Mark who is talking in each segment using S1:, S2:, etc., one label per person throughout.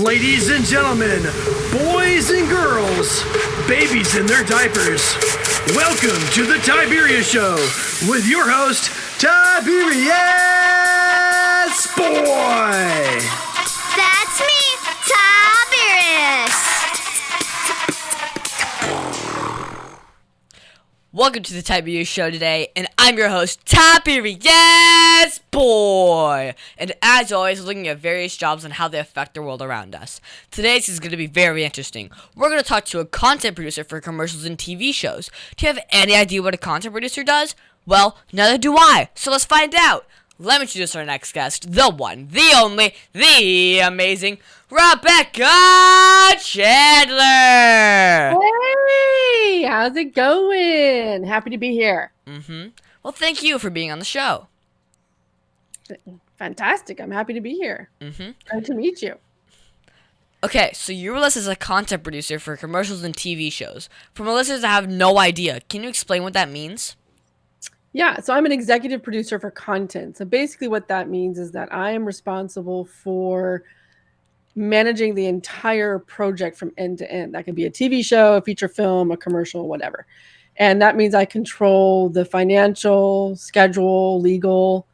S1: Ladies and gentlemen, boys and girls, babies in their diapers, welcome to the Tiberius Show with your host, Tiberius Boy.
S2: That's me, Tiberius.
S3: Welcome to the Tiberius Show today, and I'm your host, Tiberius Boy. And as always, looking at various jobs and how they affect the world around us. Today's is going to be very interesting. We're going to talk to a content producer for commercials and TV shows. Do you have any idea what a content producer does? Well, neither do I, so let's find out. Let me introduce our next guest, the one, the only, the amazing Rebecca Chandler.
S4: Hey, how's it going? Happy to be here.
S3: Well, thank you for being on the show.
S4: Fantastic. I'm happy to be here. Glad to meet you.
S3: Okay, so you were listed as a content producer for commercials and TV shows. For my listeners that have no idea, can you explain what that means?
S4: Yeah, so I'm an executive producer for content. So basically what that means is that I am responsible for managing the entire project from end to end. That could be a TV show, a feature film, a commercial, whatever. And that means I control the financial, schedule, legal,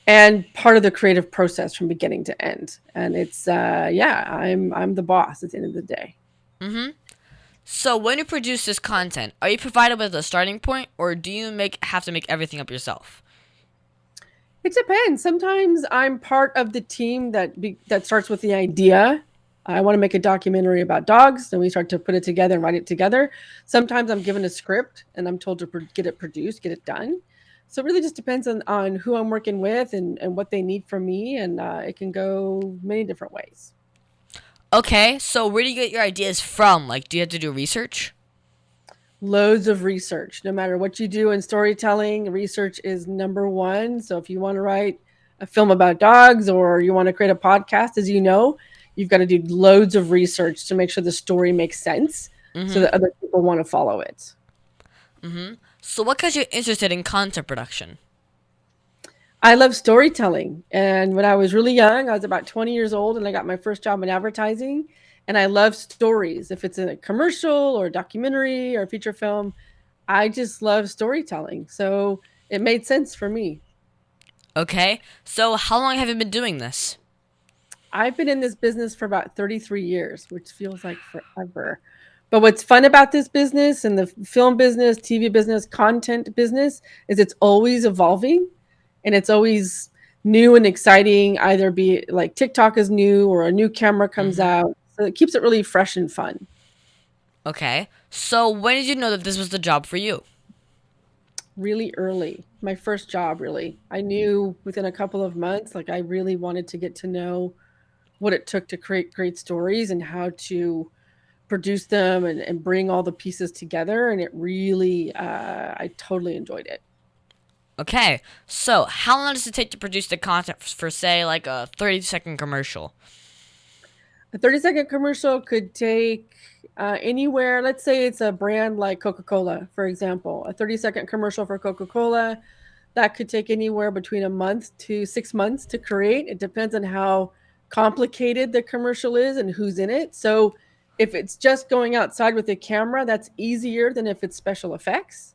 S4: and part of the creative process from beginning to end. And it's, I'm the boss at the end of the day.
S3: So when you produce this content, are you provided with a starting point, or do you have to make everything up yourself?
S4: It depends. Sometimes I'm part of the team that starts with the idea. I want to make a documentary about dogs, and we start to put it together and write it together. Sometimes I'm given a script, and I'm told to get it produced, get it done. So it really just depends on who I'm working with and what they need from me, and it can go many different ways.
S3: Okay, so where do you get your ideas from? Like, do you have to do research?
S4: Loads of research. No matter what you do in storytelling, research is number one. So if you want to write a film about dogs or you want to create a podcast, as you know, you've got to do loads of research to make sure the story makes sense so that other people want to follow it.
S3: So what got you interested in content production?
S4: I love storytelling. And when I was really young, I was about 20 years old and I got my first job in advertising. And I love stories. If it's a commercial or a documentary or a feature film, I just love storytelling. So it made sense for me.
S3: Okay, so how long have you been doing this?
S4: I've been in this business for about 33 years, which feels like forever. But what's fun about this business and the film business, TV business, content business is it's always evolving and it's always new and exciting. Either be like TikTok is new or a new camera comes out. So it keeps it really fresh and fun.
S3: Okay, so when did you know that this was the job for you?
S4: Really early. My first job, really. I knew within a couple of months, like I really wanted to get to know what it took to create great stories and how to produce them and bring all the pieces together. And it really, I totally enjoyed it.
S3: Okay, so how long does it take to produce the content for say, like a 30-second commercial?
S4: A 30-second commercial could take anywhere. Let's say it's a brand like Coca-Cola, for example. A 30-second commercial for Coca-Cola, that could take anywhere between a month to 6 months to create. It depends on how complicated the commercial is and who's in it. So if it's just going outside with a camera, that's easier than if it's special effects.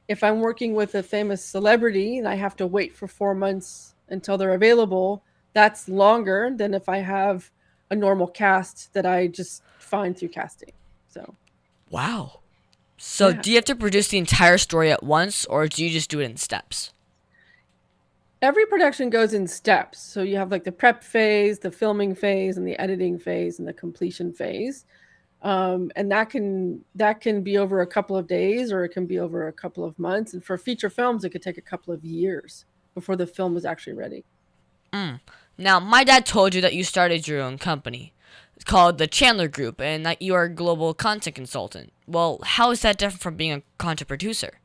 S4: If I'm working with a famous celebrity and I have to wait for 4 months until they're available, that's longer than if I have a normal cast that I just find through casting. So,
S3: Wow. So
S4: yeah.
S3: do you have to produce the entire story at once, or do you just do it in steps?
S4: Every production goes in steps. So you have like the prep phase, the filming phase, and the editing phase, and the completion phase. And that can be over a couple of days, or it can be over a couple of months. And for feature films, it could take a couple of years before the film is actually ready.
S3: Now, my dad told you that you started your own company. It's called the Chandler Group, and that you are a global content consultant. Well, how is that different from being a content producer?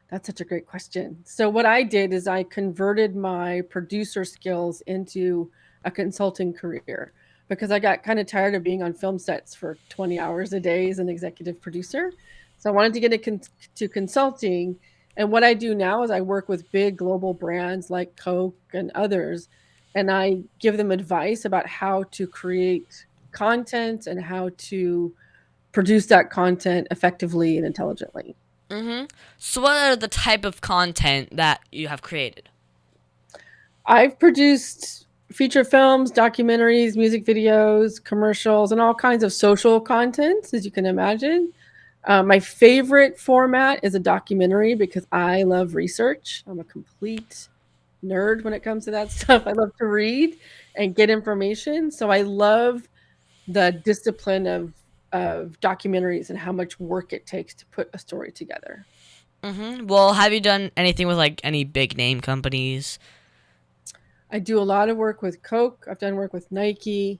S4: That's such a great question. So what I did is I converted my producer skills into a consulting career because I got kind of tired of being on film sets for 20 hours a day as an executive producer. So I wanted to get into consulting. And what I do now is I work with big global brands like Coke and others, and I give them advice about how to create content and how to produce that content effectively and intelligently.
S3: So what are the type of content that you have created?
S4: I've produced feature films, documentaries, music videos, commercials, and all kinds of social content, as you can imagine. My favorite format is a documentary because I love research. I'm a complete nerd when it comes to that stuff. I love to read and get information. So I love the discipline of documentaries and how much work it takes to put a story together.
S3: Well, have you done anything with like any big name companies?
S4: I do a lot of work with Coke. I've done work with Nike.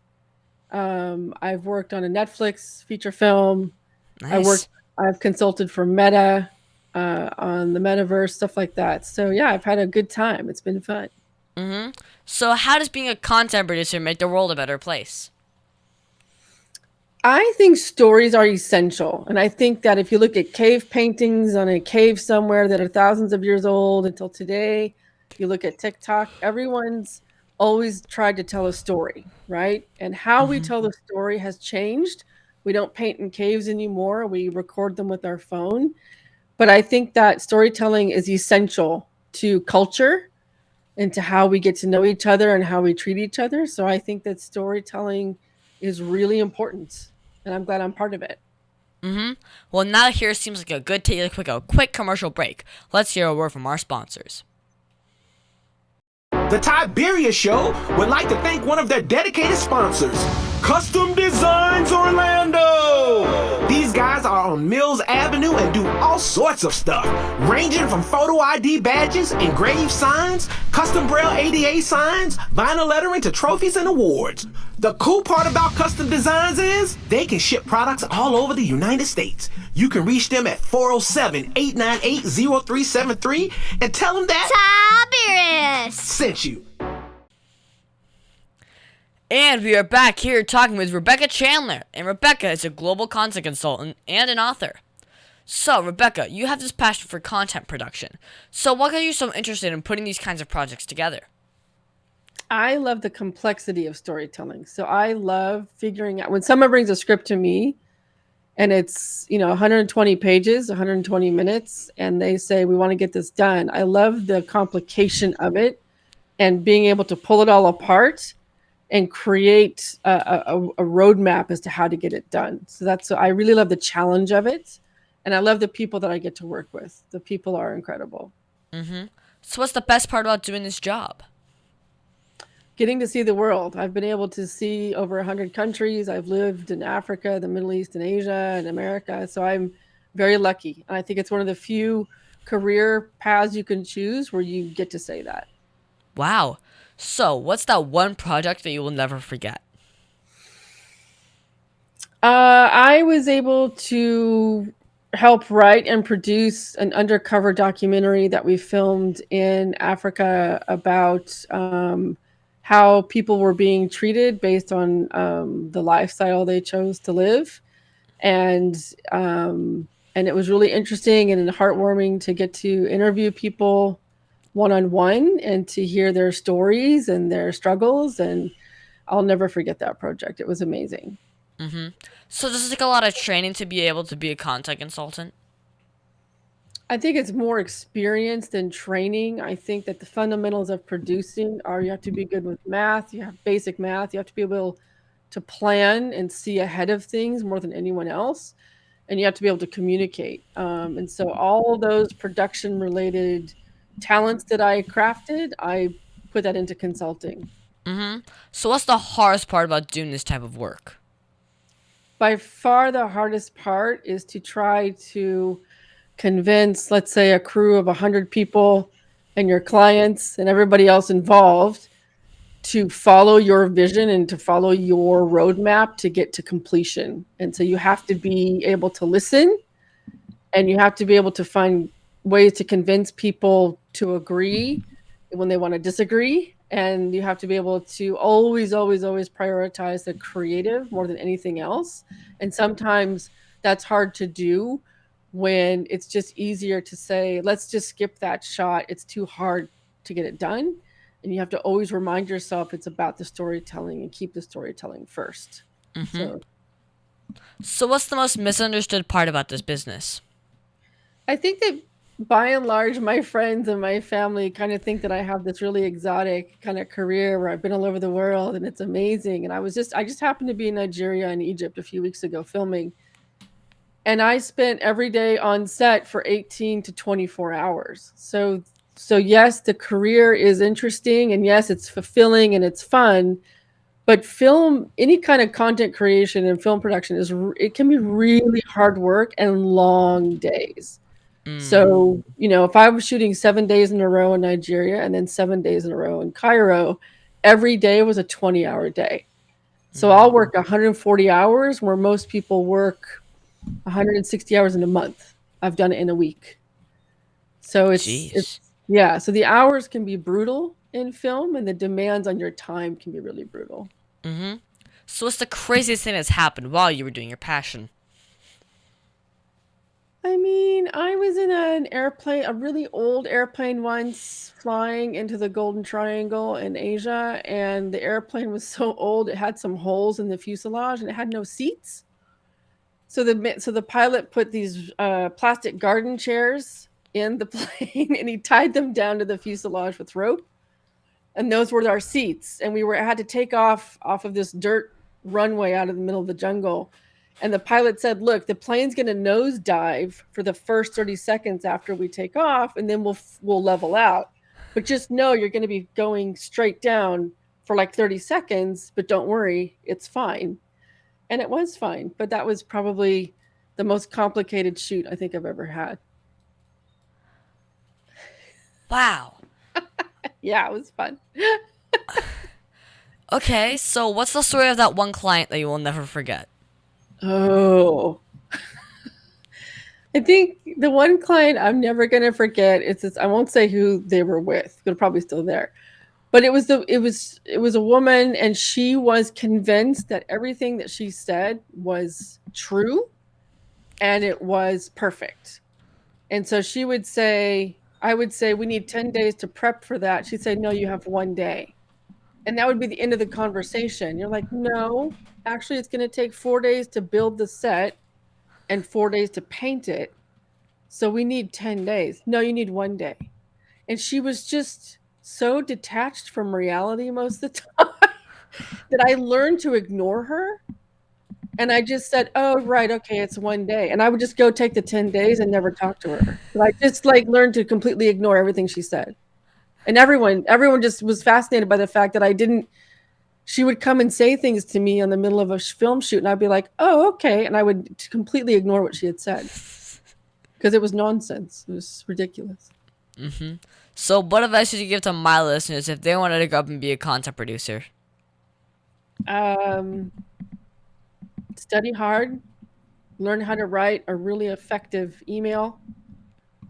S4: I've worked on a Netflix feature film.
S3: Nice.
S4: I've consulted for Meta on the metaverse, stuff like that. So yeah, I've had a good time. It's been fun.
S3: So how does being a content producer make the world a better place?
S4: I think stories are essential. And I think that if you look at cave paintings on a cave somewhere that are thousands of years old until today, you look at TikTok, everyone's always tried to tell a story, right? And how we tell the story has changed. We don't paint in caves anymore. We record them with our phone. But I think that storytelling is essential to culture and to how we get to know each other and how we treat each other. So I think that storytelling is really important. And I'm glad I'm part of it.
S3: Well, now here seems like a good quick commercial break. Let's hear a word from our sponsors.
S5: The Tiberius Show would like to thank one of their dedicated sponsors, Custom Designs Orlando. These guys are on Mills Avenue and do all sorts of stuff, ranging from photo ID badges, engraved signs, custom braille ADA signs, vinyl lettering to trophies and awards. The cool part about Custom Designs is they can ship products all over the United States. You can reach them at 407-898-0373 and tell them that
S2: Tiberius
S5: sent you.
S3: And we are back here talking with Rebecca Chandler. And Rebecca is a global content consultant and an author. So, Rebecca, you have this passion for content production. So, what got you so interested in putting these kinds of projects together?
S4: I love the complexity of storytelling. So I love figuring out when someone brings a script to me and it's, 120 pages, 120 minutes, and they say, we want to get this done. I love the complication of it and being able to pull it all apart and create a roadmap as to how to get it done. So I really love the challenge of it. And I love the people that I get to work with. The people are incredible.
S3: So, what's the best part about doing this job?
S4: Getting to see the world. I've been able to see over 100 countries. I've lived in Africa, the Middle East, and Asia, and America. So I'm very lucky. And I think it's one of the few career paths you can choose where you get to say that.
S3: Wow. So, what's that one project that you will never forget?
S4: I was able to help write and produce an undercover documentary that we filmed in Africa about how people were being treated based on the lifestyle they chose to live. And it was really interesting and heartwarming to get to interview people one-on-one and to hear their stories and their struggles. And I'll never forget that project. It was amazing.
S3: So, does it take a lot of training to be able to be a content consultant?
S4: I think it's more experience than training. I think that the fundamentals of producing are you have to be good with math, you have basic math, you have to be able to plan and see ahead of things more than anyone else, and you have to be able to communicate. And so all those production related talents that I crafted, I put that into consulting.
S3: So, what's the hardest part about doing this type of work?
S4: By far the hardest part is to try to convince, let's say, a crew of 100 people and your clients and everybody else involved to follow your vision and to follow your roadmap to get to completion. And so you have to be able to listen and you have to be able to find ways to convince people to agree when they want to disagree. And you have to be able to always, always, always prioritize the creative more than anything else. And sometimes that's hard to do when it's just easier to say, let's just skip that shot. It's too hard to get it done. And you have to always remind yourself it's about the storytelling and keep the storytelling first.
S3: So what's the most misunderstood part about this business?
S4: I think that by and large, my friends and my family kind of think that I have this really exotic kind of career where I've been all over the world and it's amazing. And I just happened to be in Nigeria and Egypt a few weeks ago filming. And I spent every day on set for 18 to 24 hours. So yes, the career is interesting and yes, it's fulfilling and it's fun. But film, any kind of content creation and film production it can be really hard work and long days. So, if I was shooting 7 days in a row in Nigeria and then 7 days in a row in Cairo, every day was a 20-hour day. So I'll work 140 hours where most people work 160 hours in a month. I've done it in a week. So it's yeah, so the hours can be brutal in film and the demands on your time can be really brutal.
S3: So what's the craziest thing that's happened while you were doing your passion?
S4: I mean, I was in an airplane, a really old airplane once, flying into the Golden Triangle in Asia, and the airplane was so old it had some holes in the fuselage and it had no seats. So the pilot put these plastic garden chairs in the plane and he tied them down to the fuselage with rope, and those were our seats. And we had to take off of this dirt runway out of the middle of the jungle. And the pilot said, look, the plane's going to nosedive for the first 30 seconds after we take off, and then we'll level out. But just know you're going to be going straight down for like 30 seconds, but don't worry, it's fine. And it was fine. But that was probably the most complicated shoot I think I've ever had.
S3: Wow.
S4: Yeah, it was fun.
S3: Okay, so what's the story of that one client that you will never forget?
S4: Oh, I think the one client I'm never going to forget is this. I won't say who they were with. They're probably still there. But it was a woman, and she was convinced that everything that she said was true and it was perfect. And so she would say, I would say, we need 10 days to prep for that. She'd say, no, you have 1 day. And that would be the end of the conversation. You're like, no, actually, it's going to take 4 days to build the set and 4 days to paint it. So we need 10 days. No, you need 1 day. And she was just so detached from reality most of the time that I learned to ignore her. And I just said, oh, right, okay, it's 1 day. And I would just go take the 10 days and never talk to her. But I just learned to completely ignore everything she said. And everyone just was fascinated by the fact that she would come and say things to me in the middle of a film shoot, and I'd be like, oh, okay. And I would completely ignore what she had said because it was nonsense. It was ridiculous.
S3: So what advice would you give to my listeners if they wanted to go up and be a content producer?
S4: Study hard, learn how to write a really effective email,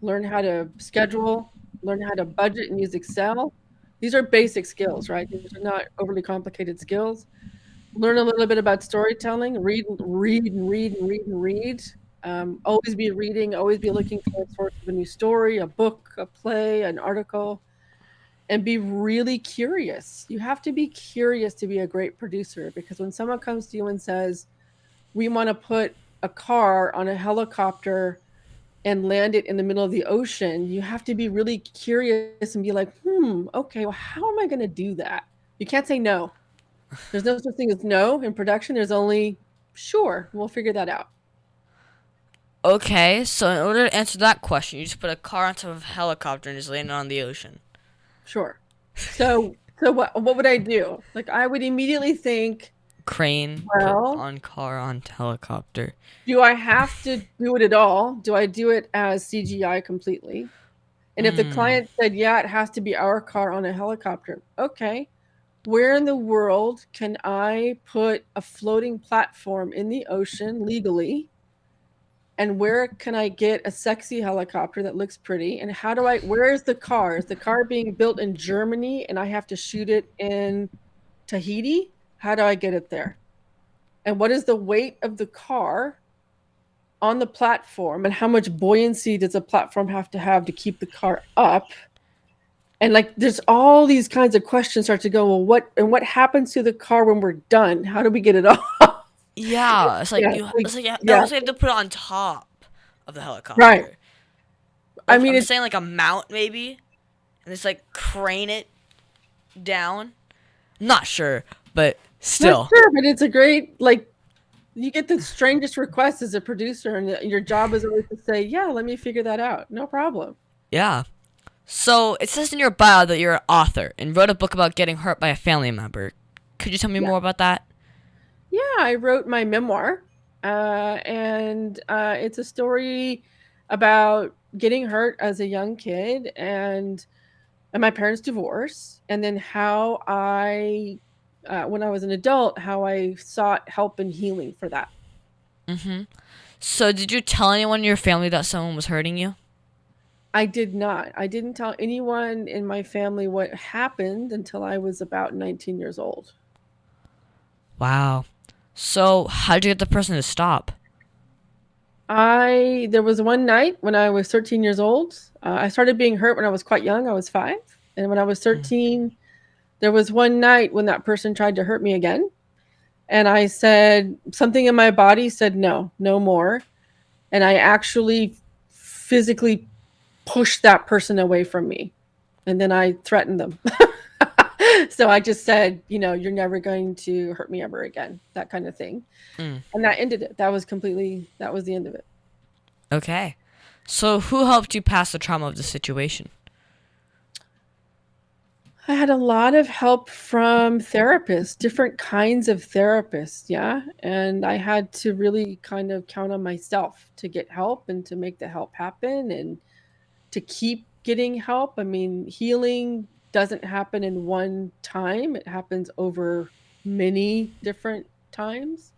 S4: learn how to schedule, learn how to budget and use Excel. These are basic skills, right? These are not overly complicated skills. Learn a little bit about storytelling. Read. Always be reading. Always be looking for a source of a new story, a book, a play, an article, and be really curious. You have to be curious to be a great producer, because when someone comes to you and says, we want to put a car on a helicopter and land it in the middle of the ocean, you have to be really curious and be like, okay, well, how am I going to do that? You can't say no. There's no such thing as no in production. There's only, sure, we'll figure that out.
S3: Okay, so in order to answer that question, you just put a car on top of a helicopter and just land it on the ocean.
S4: Sure. So what would I do? Like, I would immediately think,
S3: Crane, put on car on helicopter.
S4: Do I have to do it at all? Do I do it as CGI completely? And if the client said, yeah, it has to be our car on a helicopter. Okay. Where in the world can I put a floating platform in the ocean legally? And where can I get a sexy helicopter that looks pretty? And where is the car? Is the car being built in Germany and I have to shoot it in Tahiti? How do I get it there? And what is the weight of the car on the platform? And how much buoyancy does a platform have to keep the car up? And there's all these kinds of questions start to go, well, what happens to the car when we're done? How do we get it off?
S3: Yeah, it's like
S4: Yeah,
S3: you.
S4: like,
S3: It's like you
S4: yeah,
S3: almost have to put it on top of the
S4: right.
S3: helicopter.
S4: I
S3: Like
S4: mean,
S3: I'm
S4: it's
S3: saying, like a mount maybe, and just like crane it down. Not sure, but
S4: not
S3: still,
S4: sure, but it's a great like you get the strangest requests as a producer, and your job is always to say, "Yeah, let me figure that out. No problem."
S3: yeah. So it says in your bio that you're an author and wrote a book about getting hurt by a family member. Could you tell me
S4: Yeah,
S3: more about that?
S4: yeah. I wrote my memoir, and it's a story about getting hurt as a young kid and my parents' divorce, and then how when I was an adult, how I sought help and healing for that.
S3: Mm-hmm. So did you tell anyone in your family that someone was hurting you?
S4: I did not. I didn't tell anyone in my family what happened until I was about 19 years old.
S3: Wow. So how did you get the person to stop?
S4: There was one night when I was 13 years old. I started being hurt when I was quite young. I was 5. And when I was
S3: Mm.
S4: 13, there was one night when that person tried to hurt me again. And I said, something in my body said, no, no more. And I actually physically pushed that person away from me. And then I threatened them. So I just said, you're never going to hurt me ever again, that kind of thing.
S3: Mm.
S4: And that ended it. That was the end of it.
S3: Okay. So who helped you pass the trauma of the situation?
S4: I had a lot of help from therapists, different kinds of therapists. Yeah. And I had to really kind of count on myself to get help and to make the help happen and to keep getting help. I mean, healing doesn't happen in one time, it happens over many different times.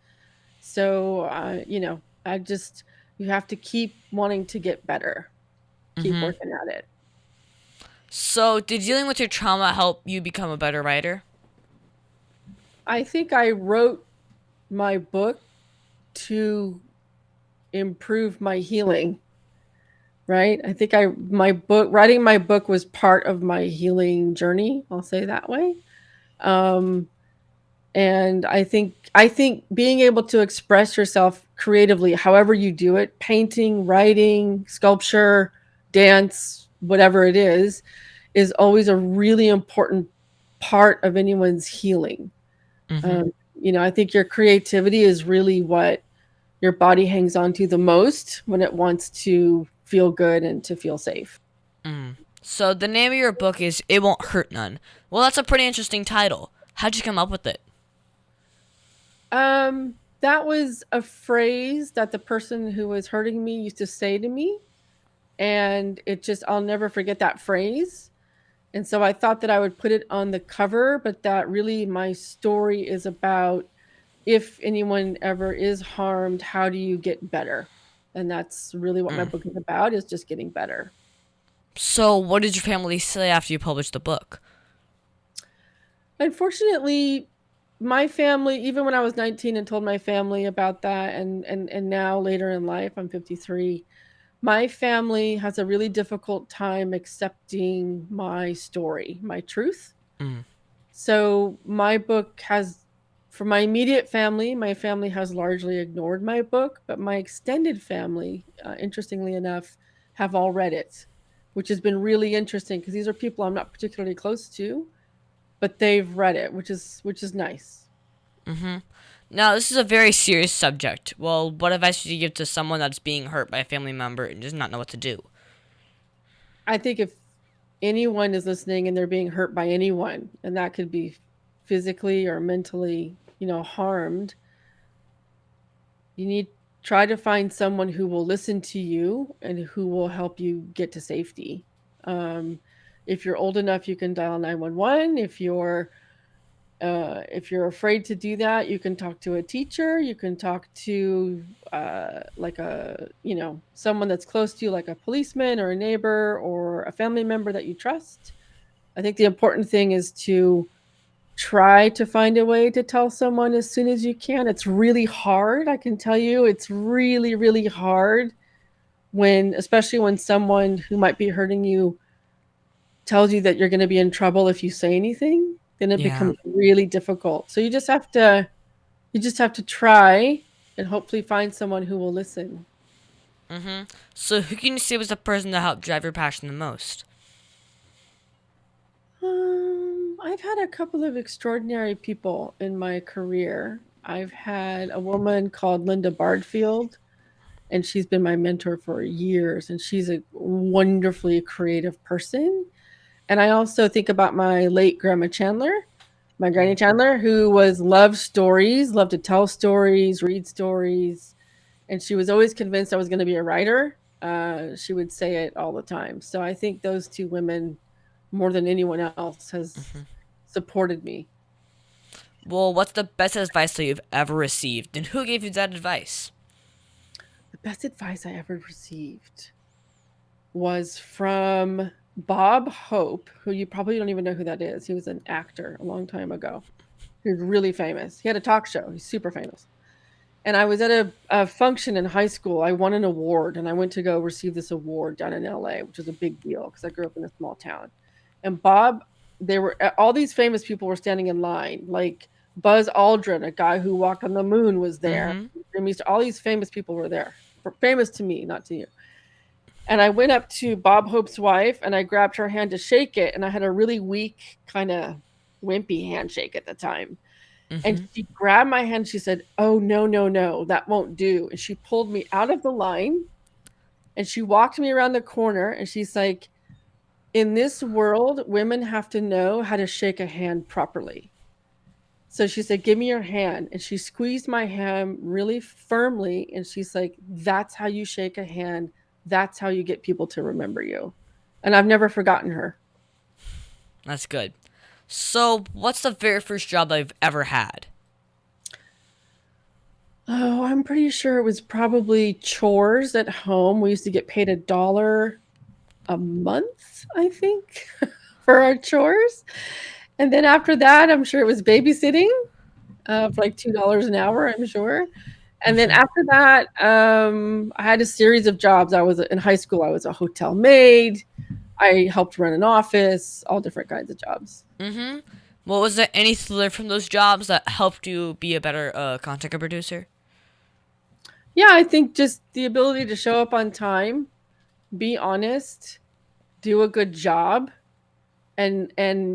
S4: So, you have to keep wanting to get better, keep
S3: Mm-hmm.
S4: working at it.
S3: So did dealing with your trauma help you become a better writer?
S4: I think I wrote my book to improve my healing, right? I think writing my book was part of my healing journey. I'll say that way. Um, and I think being able to express yourself creatively, however you do it, painting, writing, sculpture, dance, whatever it is always a really important part of anyone's healing.
S3: Mm-hmm.
S4: I think your creativity is really what your body hangs on to the most when it wants to feel good and to feel safe.
S3: Mm. So the name of your book is It Won't Hurt None. Well, that's a pretty interesting title. How'd you come up with it?
S4: That was a phrase that the person who was hurting me used to say to me, and I'll never forget that phrase. And so I thought that I would put it on the cover, but that really my story is about if anyone ever is harmed, how do you get better? And that's really what my
S3: Mm.
S4: book is about, is just getting better.
S3: So what did your family say after you published the book?
S4: Unfortunately, my family, even when I was 19 and told my family about that, and now later in life, I'm 53, my family has a really difficult time accepting my story, my truth.
S3: Mm.
S4: So for my immediate family, my family has largely ignored my book, but my extended family, interestingly enough, have all read it, which has been really interesting because these are people I'm not particularly close to, but they've read it, which is nice.
S3: Mm-hmm. Now, this is a very serious subject. Well, what advice would you give to someone that's being hurt by a family member and does not know what to do?
S4: I think if anyone is listening and they're being hurt by anyone, and that could be physically or mentally, harmed, you need try to find someone who will listen to you and who will help you get to safety. Um, if you're old enough, you can dial 911. If you're afraid to do that, you can talk to a teacher. You can talk to like someone that's close to you, like a policeman or a neighbor or a family member that you trust. I think the important thing is to try to find a way to tell someone as soon as you can. It's really hard. I can tell you, it's really, really hard especially when someone who might be hurting you tells you that you're going to be in trouble if you say anything, then it
S3: Yeah.
S4: becomes really difficult. So you You just have to try and hopefully find someone who will listen.
S3: So who can you say was the person that helped drive your passion the most?
S4: I've had a couple of extraordinary people in my career. I've had a woman called Linda Bardfield, and she's been my mentor for years, and she's a wonderfully creative person. And I also think about my late grandma Chandler, my granny Chandler, who was loved stories, loved to tell stories, read stories, and she was always convinced I was going to be a writer. She would say it all the time. So I think those two women, more than anyone else, has supported me.
S3: Well, what's the best advice that you've ever received, and who gave you that advice?
S4: The best advice I ever received was from Bob Hope, who you probably don't even know who that is. He was an actor a long time ago. He was really famous. He had a talk show. He's super famous. And I was at a function in high school. I won an award, and I went to go receive this award down in LA, which was a big deal because I grew up in a small town. And Bob, all these famous people were standing in line, like Buzz Aldrin, a guy who walked on the moon, was there. All these famous people were there. Famous to me, not to you. And I went up to Bob Hope's wife, and I grabbed her hand to shake it, and I had a really weak, kind of wimpy handshake at the time. And she grabbed my hand. She said, "Oh, no, no, no, that won't do." And she pulled me out of the line, and she walked me around the corner, and she's like, "In this world, women have to know how to shake a hand properly." So she said, "Give me your hand." And she squeezed my hand really firmly, and she's like, "That's how you shake a hand. That's how you get people to remember you." And I've never forgotten her.
S3: That's good. So, what's the very first job that you've ever had?
S4: Oh, I'm pretty sure it was probably chores at home. We used to get paid $1 a month, I think, for our chores. And then after that, I'm sure it was babysitting for like $2 an hour, I'm sure. And then after that, I had a series of jobs. I was in high school. I was a hotel maid. I helped run an office, all different kinds of jobs.
S3: Well, was there anything you learned from those jobs that helped you be a better content producer?
S4: Yeah, I think just the ability to show up on time, be honest, do a good job, and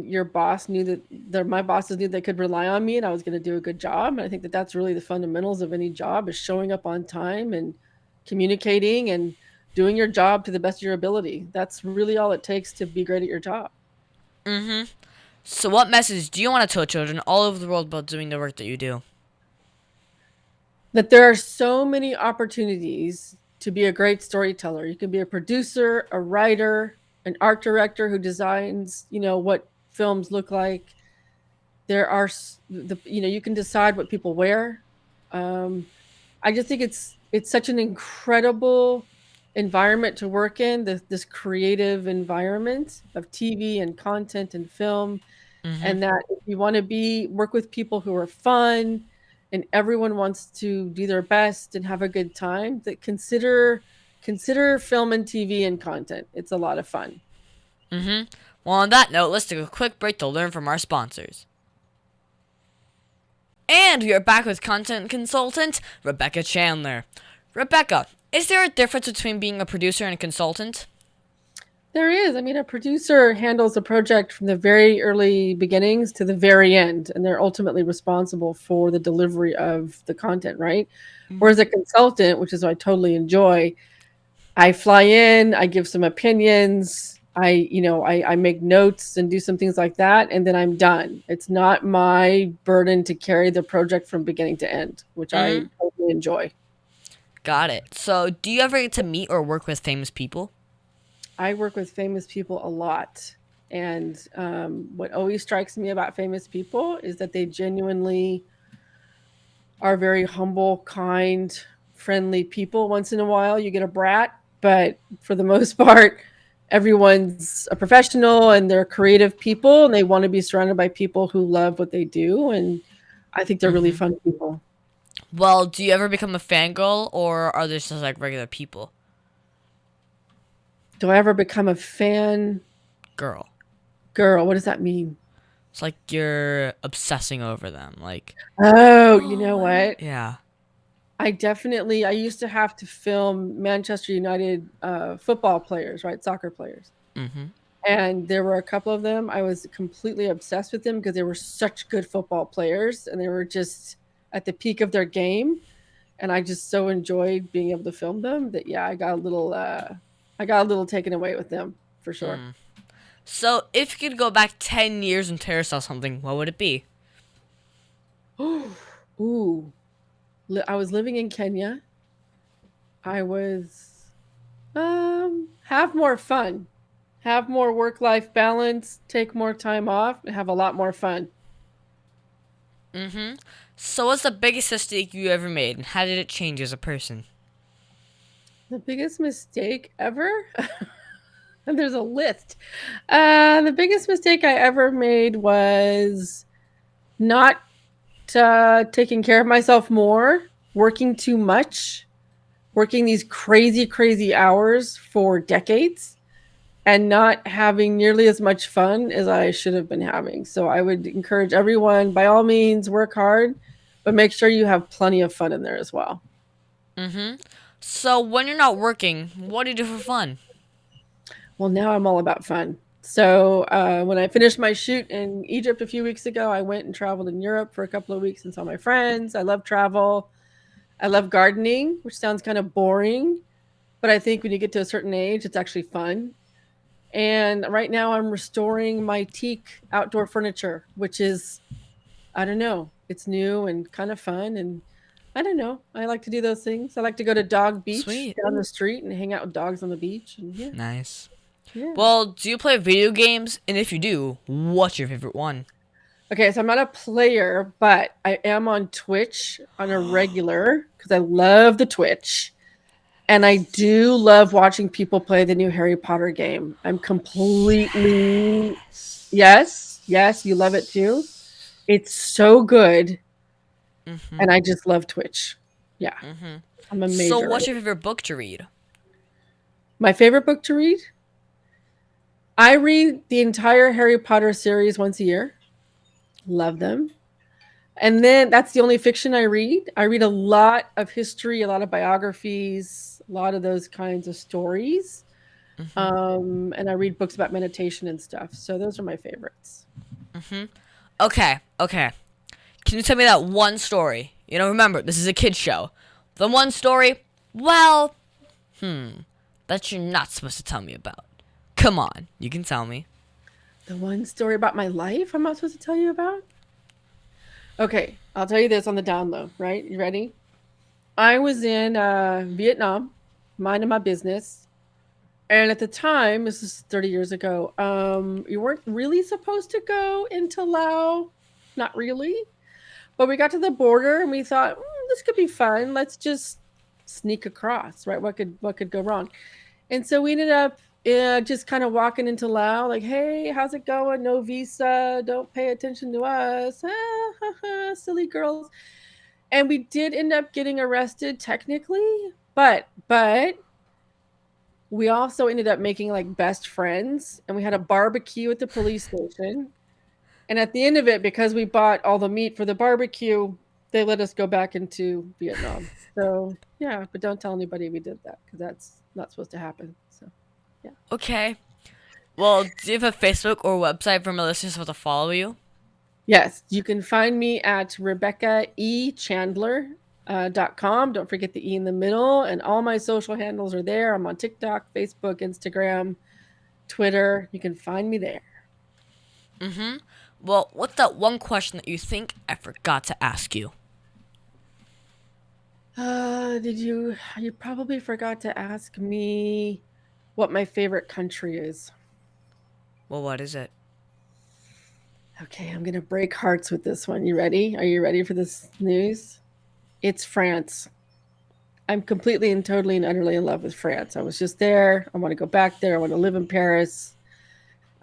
S4: your boss knew that my bosses knew they could rely on me and I was going to do a good job. And I think that that's really the fundamentals of any job, is showing up on time and communicating and doing your job to the best of your ability. That's really all it takes to be great at your job.
S3: So, what message do you want to tell children all over the world about doing the work that you do?
S4: That there are so many opportunities to be a great storyteller. You can be a producer, a writer, an art director who designs, what films look like. There are you can decide what people wear. I just think it's such an incredible environment to work in, this creative environment of TV and content and film. And that if you want to work with people who are fun and everyone wants to do their best and have a good time, that consider film and TV and content. It's a lot of fun.
S3: Well, on that note, let's take a quick break to learn from our sponsors. And we are back with content consultant Rebecca Chandler. Rebecca, is there a difference between being a producer and a consultant?
S4: There is. I mean, a producer handles a project from the very early beginnings to the very end, and they're ultimately responsible for the delivery of the content, right? Whereas a consultant, which is what I totally enjoy, I fly in, I give some opinions, I make notes and do some things like that, and then I'm done. It's not my burden to carry the project from beginning to end, which I totally enjoy.
S3: Got it. So, do you ever get to meet or work with famous people?
S4: I work with famous people a lot. And what always strikes me about famous people is that they genuinely are very humble, kind, friendly people. Once in a while, you get a brat, but for the most part, everyone's a professional and they're creative people and they want to be surrounded by people who love what they do. And I think they're really fun people.
S3: Well, do you ever become a fangirl, or are they just like regular people?
S4: Do I ever become a fan
S3: Girl.
S4: girl? What does that mean?
S3: It's like you're obsessing over them. Like,
S4: Oh, you know what?
S3: yeah.
S4: I used to have to film Manchester United football players, right? Soccer players.
S3: Mm-hmm.
S4: And there were a couple of them. I was completely obsessed with them because they were such good football players and they were just at the peak of their game. And I just so enjoyed being able to film them that yeah, I got a little taken away with them for sure.
S3: So, if you could go back 10 years and tell yourself something, what would it be?
S4: Ooh. I was living in Kenya. I was have more fun. Have more work-life balance, take more time off, and have a lot more fun.
S3: Mm-hmm. So, what's the biggest mistake you ever made, and how did it change you as a person?
S4: The biggest mistake ever? And there's a list. The biggest mistake I ever made was not taking care of myself more, working too much, working these crazy, crazy hours for decades, and not having nearly as much fun as I should have been having. So I would encourage everyone, by all means, work hard, but make sure you have plenty of fun in there as well.
S3: Mm-hmm. So, when you're not working, what do you do for fun?
S4: Well, now I'm all about fun. So when I finished my shoot in Egypt a few weeks ago, I went and traveled in Europe for a couple of weeks and saw my friends. I love travel. I love gardening, which sounds kind of boring, but I think when you get to a certain age, it's actually fun. And right now I'm restoring my teak outdoor furniture, which is, I don't know, it's new and kind of fun. And I don't know, I like to do those things. I like to go to Dog Beach
S3: Sweet.
S4: down the street and hang out with dogs on the beach. And yeah,
S3: Nice.
S4: yeah.
S3: Well, do you play video games? And if you do, what's your favorite one?
S4: Okay, so I'm not a player, but I am on Twitch on a regular because I love the Twitch. And I do love watching people play the new Harry Potter game. I'm completely yes, yes, you love it too. It's so good,
S3: Mm-hmm.
S4: and I just love Twitch. Yeah,
S3: Mm-hmm.
S4: I'm a
S3: So,
S4: major.
S3: what's your favorite book to read?
S4: My favorite book to read? I read the entire Harry Potter series once a year. Love them. And then that's the only fiction I read. I read a lot of history, a lot of biographies, a lot of those kinds of stories.
S3: Mm-hmm.
S4: And I read books about meditation and stuff. So those are my favorites.
S3: Mm-hmm. Okay, okay. Can you tell me that one story? You know, remember, this is a kid's show. The one story, well, that you're not supposed to tell me about. Come on, you can tell me.
S4: The one story about my life I'm not supposed to tell you about? Okay, I'll tell you this on the down low, right? You ready? I was in Vietnam, minding my business. And at the time, this is 30 years ago, you weren't really supposed to go into Laos. Not really. But we got to the border and we thought, this could be fun. Let's just sneak across, right? What could go wrong? And so we ended up just kind of walking into Laos, like, hey, how's it going? No visa. Don't pay attention to us. Silly girls. And we did end up getting arrested technically, but we also ended up making like best friends and we had a barbecue at the police station. And at the end of it, because we bought all the meat for the barbecue, they let us go back into Vietnam. So yeah, but don't tell anybody we did that because that's not supposed to happen. So yeah.
S3: Okay. Well, do you have a Facebook or website for my listeners to follow you?
S4: Yes, you can find me at RebeccaEChandler.com. Don't forget the E in the middle. And all my social handles are there. I'm on TikTok, Facebook, Instagram, Twitter. You can find me there.
S3: Mm-hmm. Well, what's that one question that you think I forgot to ask you?
S4: You probably forgot to ask me what my favorite country is.
S3: Well, what is it?
S4: Okay, I'm going to break hearts with this one. You ready? Are you ready for this news? It's France. I'm completely and totally and utterly in love with France. I was just there. I want to go back there. I want to live in Paris.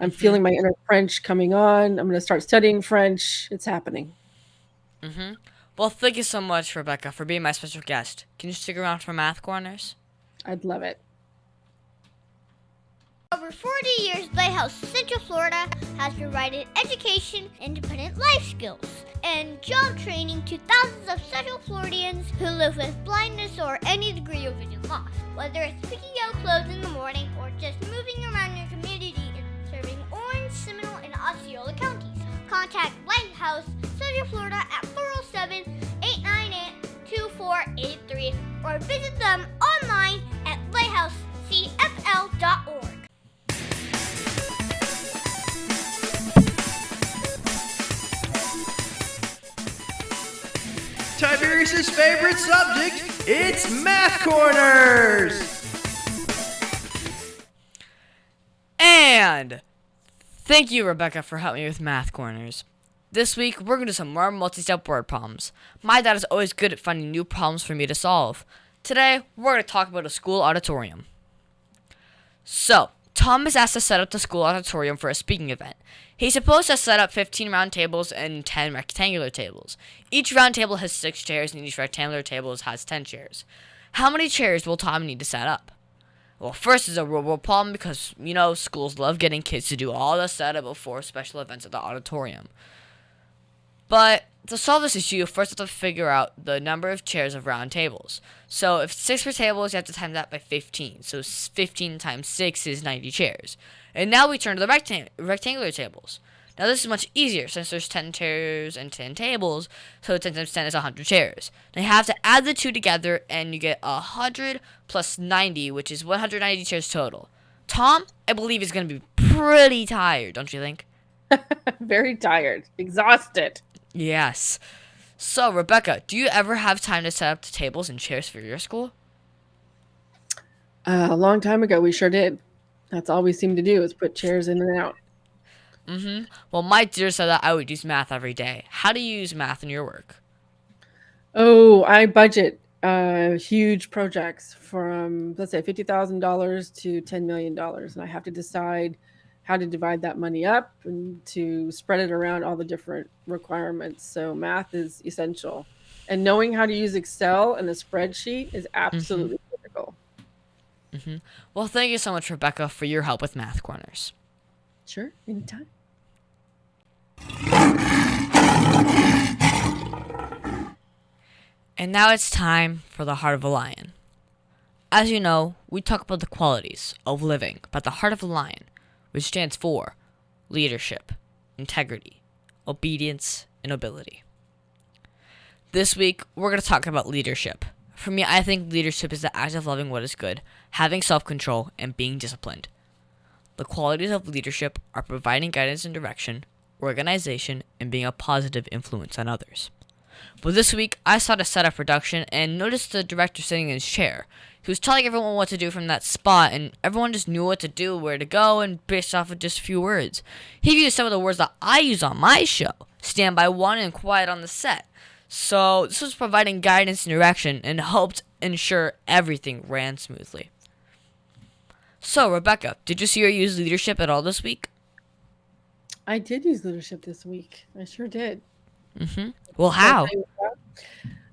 S4: I'm feeling my inner French coming on. I'm going to start studying French. It's happening.
S3: Mm-hmm. Well, thank you so much, Rebecca, for being my special guest. Can you stick around for Math Corners?
S4: I'd love it.
S2: Over 40 years, Lighthouse Central Florida has provided education, independent life skills, and job training to thousands of Central Floridians who live with blindness or any degree of vision loss. Whether it's picking out clothes in the morning or just moving around your community and serving Orange, Seminole, and Osceola counties. Contact Lighthouse Central Florida at 407-898-2483 or visit them online at lighthousecfl.org.
S1: Tiberius' favorite subject, it's Math Corners!
S3: And thank you, Rebecca, for helping me with Math Corners. This week, we're going to do some more multi-step word problems. My dad is always good at finding new problems for me to solve. Today, we're going to talk about a school auditorium. So, Tom is asked to set up the school auditorium for a speaking event. He's supposed to set up 15 round tables and 10 rectangular tables. Each round table has 6 chairs and each rectangular table has 10 chairs. How many chairs will Tom need to set up? Well, first is a real world problem because, schools love getting kids to do all the setup before special events at the auditorium. But to solve this issue, you first have to figure out the number of chairs of round tables. So if 6 per tables, you have to times that by 15. So 15 times 6 is 90 chairs. And now we turn to the rectangular tables. Now this is much easier since there's 10 chairs and 10 tables, so 10 times 10 is 100 chairs. Now you have to add the two together and you get 100 plus 90, which is 190 chairs total. Tom, I believe, is going to be pretty tired, don't you think?
S4: Very tired, exhausted.
S3: Yes. So, Rebecca, do you ever have time to set up the tables and chairs for your school?
S4: A long time ago, we sure did. That's all we seemed to do is put chairs in and out.
S3: Well, my teacher said that I would use math every day. How do you use math in your work?
S4: Oh, I budget huge projects from, let's say, $50,000 to $10 million. And I have to decide how to divide that money up and to spread it around all the different requirements. So math is essential. And knowing how to use Excel and a spreadsheet is absolutely critical.
S3: Well, thank you so much, Rebecca, for your help with Math Corners.
S4: Sure, anytime.
S3: And now it's time for the Heart of a Lion. As you know, we talk about the qualities of living by the Heart of a Lion, which stands for leadership, integrity, obedience, and nobility. This week, we're going to talk about leadership. For me, I think leadership is the act of loving what is good, having self-control, and being disciplined. The qualities of leadership are providing guidance and direction, organization, and being a positive influence on others. But this week, I saw the setup production and noticed the director sitting in his chair. He was telling everyone what to do from that spot, and everyone just knew what to do, where to go, and based off of just a few words. He used some of the words that I use on my show, stand by one and quiet on the set. So this was providing guidance and direction and helped ensure everything ran smoothly. So, Rebecca, did you see or use leadership at all this week?
S4: I did use leadership this week. I sure did.
S3: Well, how?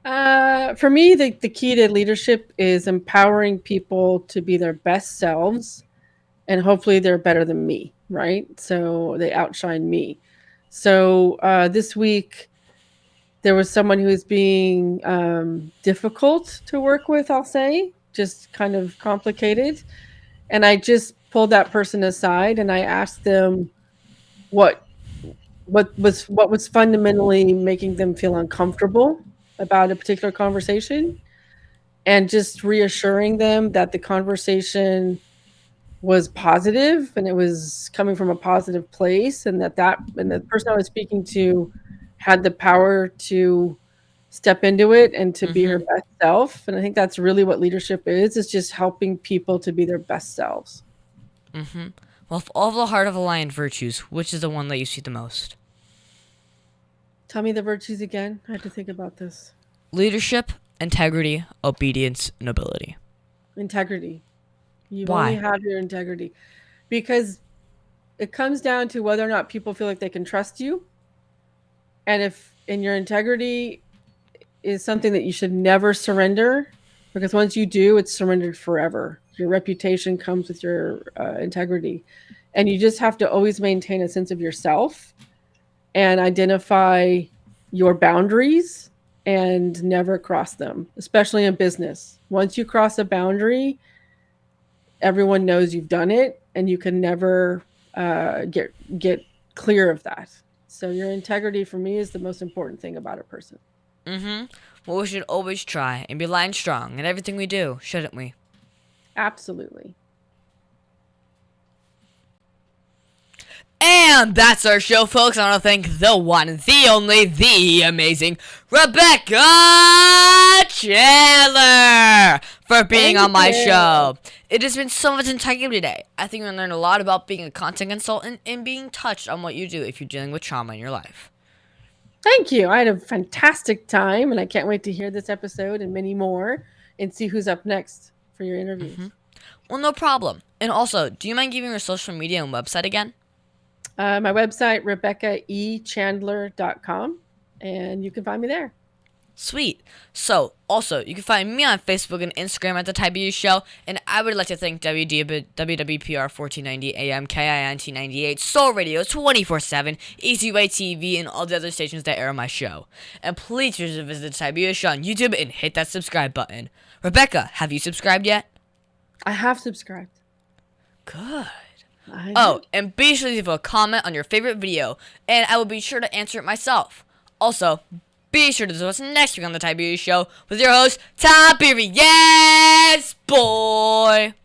S4: For me, the key to leadership is empowering people to be their best selves, and hopefully they're better than me, right? So they outshine me. So this week, there was someone who was being difficult to work with, I'll say, just kind of complicated. And I just pulled that person aside and I asked them what was fundamentally making them feel uncomfortable about a particular conversation, and just reassuring them that the conversation was positive and it was coming from a positive place, and that the person I was speaking to had the power to step into it and to be her best self. And I think that's really what leadership is just helping people to be their best selves.
S3: Well, of all the Heart of a Lion virtues, which is the one that you see the most?
S4: Tell me the virtues again. I had to think about this.
S3: Leadership, integrity, obedience, nobility.
S4: Integrity. You
S3: Why?
S4: only have your integrity. Because it comes down to whether or not people feel like they can trust you. And your integrity is something that you should never surrender, because once you do, it's surrendered forever. Your reputation comes with your integrity. And you just have to always maintain a sense of yourself and identify your boundaries and never cross them, especially in business. Once you cross a boundary, everyone knows you've done it, and you can never get clear of that. So your integrity for me is the most important thing about a person.
S3: Well, we should always try and be lying strong in everything we do, shouldn't we?
S4: Absolutely.
S3: And that's our show, folks. I want to thank the one, the only, the amazing Rebecca Chandler for being on my show. It has been so much integrity today. I think we learned a lot about being a content consultant and being touched on what you do if you're dealing with trauma in your life.
S4: Thank you. I had a fantastic time, and I can't wait to hear this episode and many more and see who's up next for your interviews.
S3: Well, no problem. And also, do you mind giving your social media and website again?
S4: My website, RebeccaEChandler.com, and you can find me there.
S3: Sweet. So, also, you can find me on Facebook and Instagram at The Tiberius Show, and I would like to thank WWPR 1490 AM, KINT 98, Soul Radio 24/7, EasyWay TV, and all the other stations that air my show. And please visit The Tiberius Show on YouTube and hit that subscribe button. Rebecca, have you subscribed yet?
S4: I have subscribed.
S3: Good. Oh, and be sure to leave a comment on your favorite video, and I will be sure to answer it myself. Also, be sure to join us next week on The Tiberius Show with your host, Tiberius Boy.